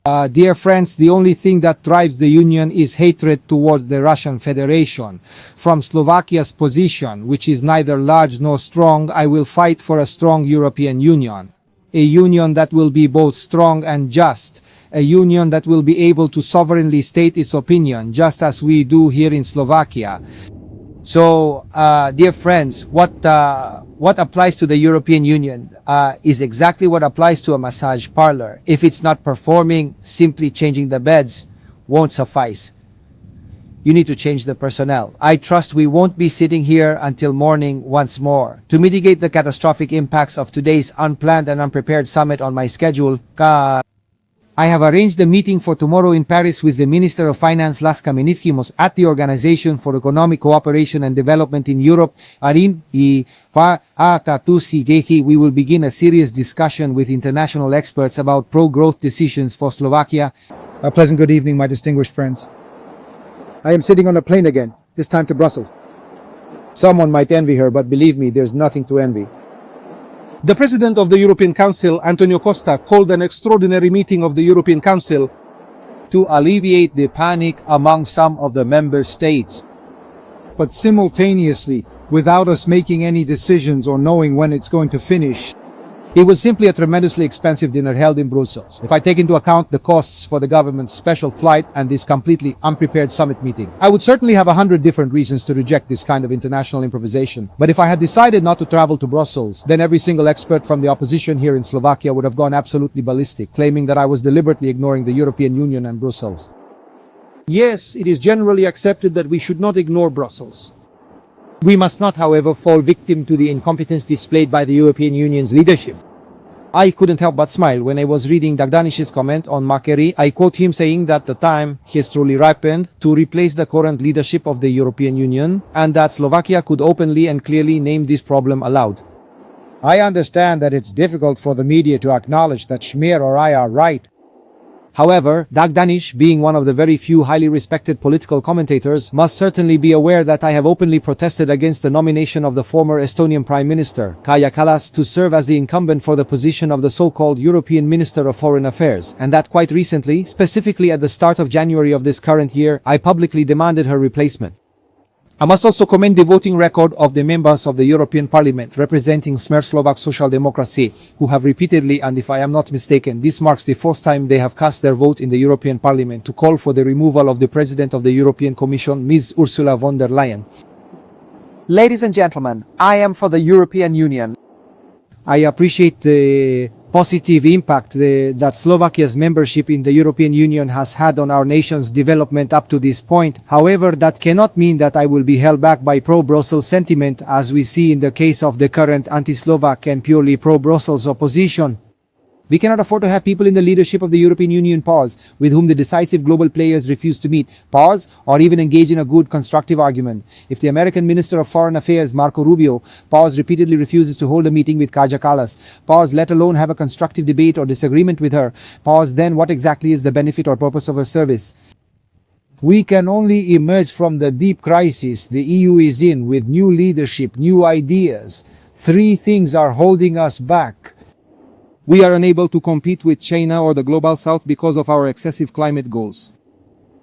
Dear friends, the only thing that drives the Union is hatred towards the Russian Federation. From Slovakia's position, which is neither large nor strong, I will fight for a strong European Union. A union that will be both strong and just. A union that will be able to sovereignly state its opinion, just as we do here in Slovakia. So, dear friends, what applies to the European Union is exactly what applies to a massage parlor. If it's not performing, simply changing the beds won't suffice. You need to change the personnel. I trust we won't be sitting here until morning once more. To mitigate the catastrophic impacts of today's unplanned and unprepared summit on my schedule, I have arranged a meeting for tomorrow in Paris with the Minister of Finance Las Kamenitskimos at the Organization for Economic Cooperation and Development in Europe. We will begin a serious discussion with international experts about pro-growth decisions for Slovakia. A pleasant good evening, my distinguished friends. I am sitting on a plane again, this time to Brussels. Someone might envy her, but believe me, there's nothing to envy. The President of the European Council, Antonio Costa, called an extraordinary meeting of the European Council to alleviate the panic among some of the member states. But simultaneously, without us making any decisions or knowing when it's going to finish. It was simply a tremendously expensive dinner held in Brussels. If I take into account the costs for the government's special flight and this completely unprepared summit meeting, I would certainly have 100 different reasons to reject this kind of international improvisation. But if I had decided not to travel to Brussels, then every single expert from the opposition here in Slovakia would have gone absolutely ballistic, claiming that I was deliberately ignoring the European Union and Brussels. Yes, it is generally accepted that we should not ignore Brussels. We must not, however, fall victim to the incompetence displayed by the European Union's leadership. I couldn't help but smile when I was reading Dagdanish's comment on Makeri. I quote him saying that the time has truly ripened to replace the current leadership of the European Union, and that Slovakia could openly and clearly name this problem aloud. I understand that it's difficult for the media to acknowledge that Schmier or I are right. However, Dagdanish, being one of the very few highly respected political commentators, must certainly be aware that I have openly protested against the nomination of the former Estonian Prime Minister, Kaja Kallas, to serve as the incumbent for the position of the so-called European Minister of Foreign Affairs, and that quite recently, specifically at the start of January of this current year, I publicly demanded her replacement. I must also commend the voting record of the members of the European Parliament representing Smer Slovak Social Democracy, who have repeatedly, and if I am not mistaken, this marks the fourth time they have cast their vote in the European Parliament to call for the removal of the President of the European Commission, Ms. Ursula von der Leyen. Ladies and gentlemen, I am for the European Union. I appreciate the positive impact that Slovakia's membership in the European Union has had on our nation's development up to this point. However, that cannot mean that I will be held back by pro-Brussels sentiment, as we see in the case of the current anti-Slovak and purely pro-Brussels opposition. We cannot afford to have people in the leadership of the European Union pause, with whom the decisive global players refuse to meet, pause, or even engage in a good constructive argument. If the American Minister of Foreign Affairs, Marco Rubio, pause, repeatedly refuses to hold a meeting with Kaja Kallas, pause, let alone have a constructive debate or disagreement with her, pause, then what exactly is the benefit or purpose of her service? We can only emerge from the deep crisis the EU is in with new leadership, new ideas. Three things are holding us back. We are unable to compete with China or the Global South because of our excessive climate goals.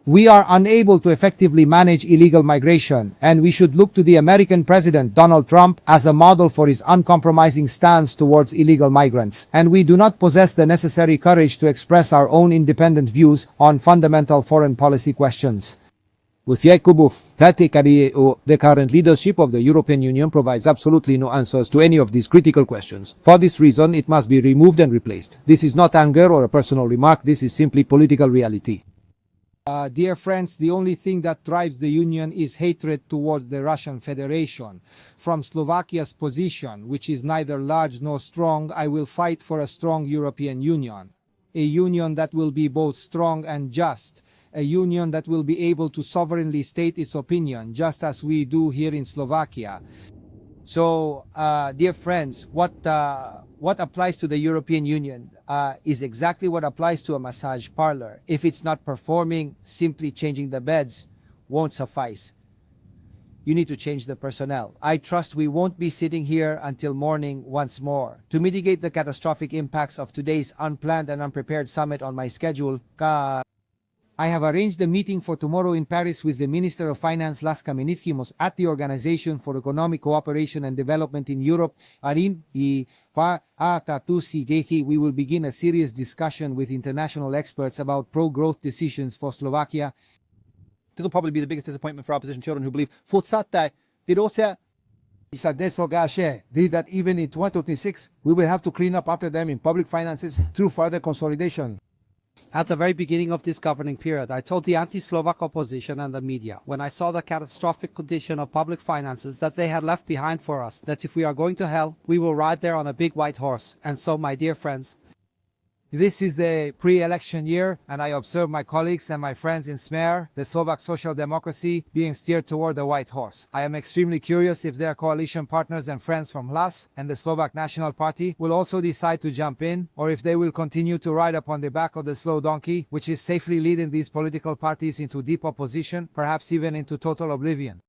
We are unable to effectively manage illegal migration, and we should look to the American President Donald Trump as a model for his uncompromising stance towards illegal migrants, and we do not possess the necessary courage to express our own independent views on fundamental foreign policy questions. The current leadership of the European Union provides absolutely no answers to any of these critical questions. For this reason, it must be removed and replaced. This is not anger or a personal remark, this is simply political reality. Dear friends, the only thing that drives the Union is hatred towards the Russian Federation. From Slovakia's position, which is neither large nor strong, I will fight for a strong European Union. A union that will be both strong and just. A union that will be able to sovereignly state its opinion, just as we do here in Slovakia. So, dear friends, what applies to the European Union is exactly what applies to a massage parlor. If it's not performing, simply changing the beds won't suffice. You need to change the personnel. I trust we won't be sitting here until morning once more. To mitigate the catastrophic impacts of today's unplanned and unprepared summit on my schedule, I have arranged a meeting for tomorrow in Paris with the Minister of Finance Las Kamenitskimos at the Organization for Economic Cooperation and Development in Europe, we will begin a serious discussion with international experts about pro-growth decisions for Slovakia. This will probably be the biggest disappointment for opposition children who believe that even in 2026, we will have to clean up after them in public finances through further consolidation. At the very beginning of this governing period, I told the anti-Slovak opposition and the media, when I saw the catastrophic condition of public finances that they had left behind for us, that if we are going to hell, we will ride there on a big white horse. And so, my dear friends, this is the pre-election year, and I observe my colleagues and my friends in Smer, the Slovak social democracy, being steered toward the white horse. I am extremely curious if their coalition partners and friends from Hlas and the Slovak National Party will also decide to jump in, or if they will continue to ride upon the back of the slow donkey, which is safely leading these political parties into deep opposition, perhaps even into total oblivion.